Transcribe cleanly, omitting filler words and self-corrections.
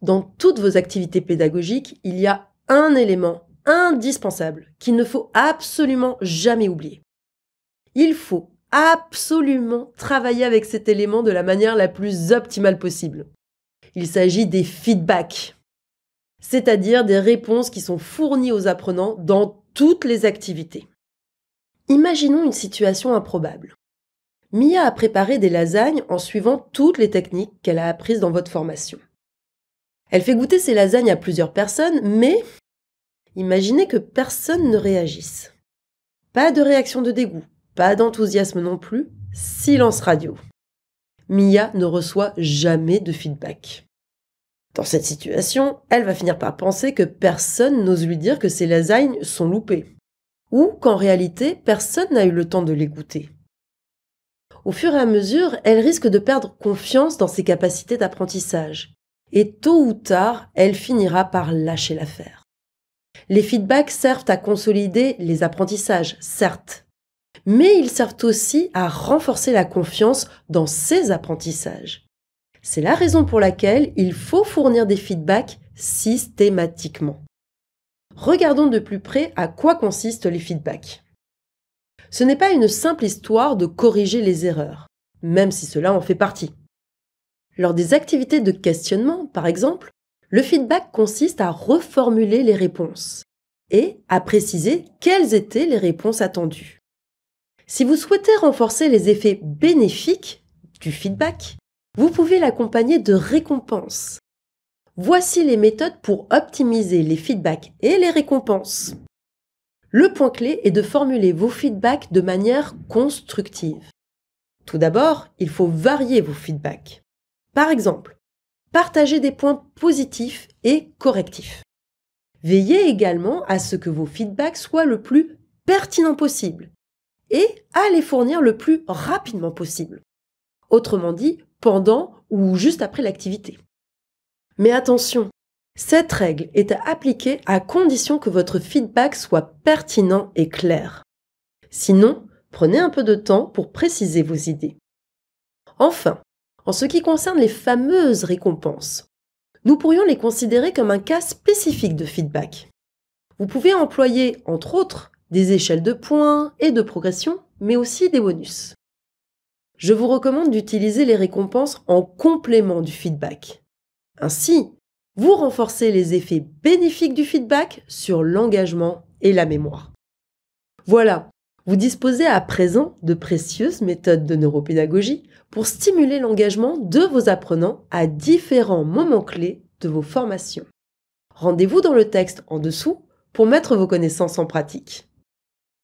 Dans toutes vos activités pédagogiques, il y a un élément indispensable qu'il ne faut absolument jamais oublier. Il faut absolument travailler avec cet élément de la manière la plus optimale possible. Il s'agit des feedbacks, c'est-à-dire des réponses qui sont fournies aux apprenants dans toutes les activités. Imaginons une situation improbable. Mia a préparé des lasagnes en suivant toutes les techniques qu'elle a apprises dans votre formation. Elle fait goûter ses lasagnes à plusieurs personnes, mais imaginez que personne ne réagisse. Pas de réaction de dégoût, pas d'enthousiasme non plus, silence radio. Mia ne reçoit jamais de feedback. Dans cette situation, elle va finir par penser que personne n'ose lui dire que ses lasagnes sont loupées, ou qu'en réalité, personne n'a eu le temps de les goûter. Au fur et à mesure, elle risque de perdre confiance dans ses capacités d'apprentissage, et tôt ou tard, elle finira par lâcher l'affaire. Les feedbacks servent à consolider les apprentissages, certes, mais ils servent aussi à renforcer la confiance dans ses apprentissages. C'est la raison pour laquelle il faut fournir des feedbacks systématiquement. Regardons de plus près à quoi consistent les feedbacks. Ce n'est pas une simple histoire de corriger les erreurs, même si cela en fait partie. Lors des activités de questionnement, par exemple, le feedback consiste à reformuler les réponses et à préciser quelles étaient les réponses attendues. Si vous souhaitez renforcer les effets bénéfiques du feedback, vous pouvez l'accompagner de récompenses. Voici les méthodes pour optimiser les feedbacks et les récompenses. Le point clé est de formuler vos feedbacks de manière constructive. Tout d'abord, il faut varier vos feedbacks. Par exemple, partagez des points positifs et correctifs. Veillez également à ce que vos feedbacks soient le plus pertinents possible et à les fournir le plus rapidement possible. Autrement dit, pendant ou juste après l'activité. Mais attention, cette règle est à appliquer à condition que votre feedback soit pertinent et clair. Sinon, prenez un peu de temps pour préciser vos idées. Enfin, en ce qui concerne les fameuses récompenses, nous pourrions les considérer comme un cas spécifique de feedback. Vous pouvez employer, entre autres, des échelles de points et de progression, mais aussi des bonus. Je vous recommande d'utiliser les récompenses en complément du feedback. Ainsi, vous renforcez les effets bénéfiques du feedback sur l'engagement et la mémoire. Voilà, vous disposez à présent de précieuses méthodes de neuropédagogie pour stimuler l'engagement de vos apprenants à différents moments clés de vos formations. Rendez-vous dans le texte en dessous pour mettre vos connaissances en pratique.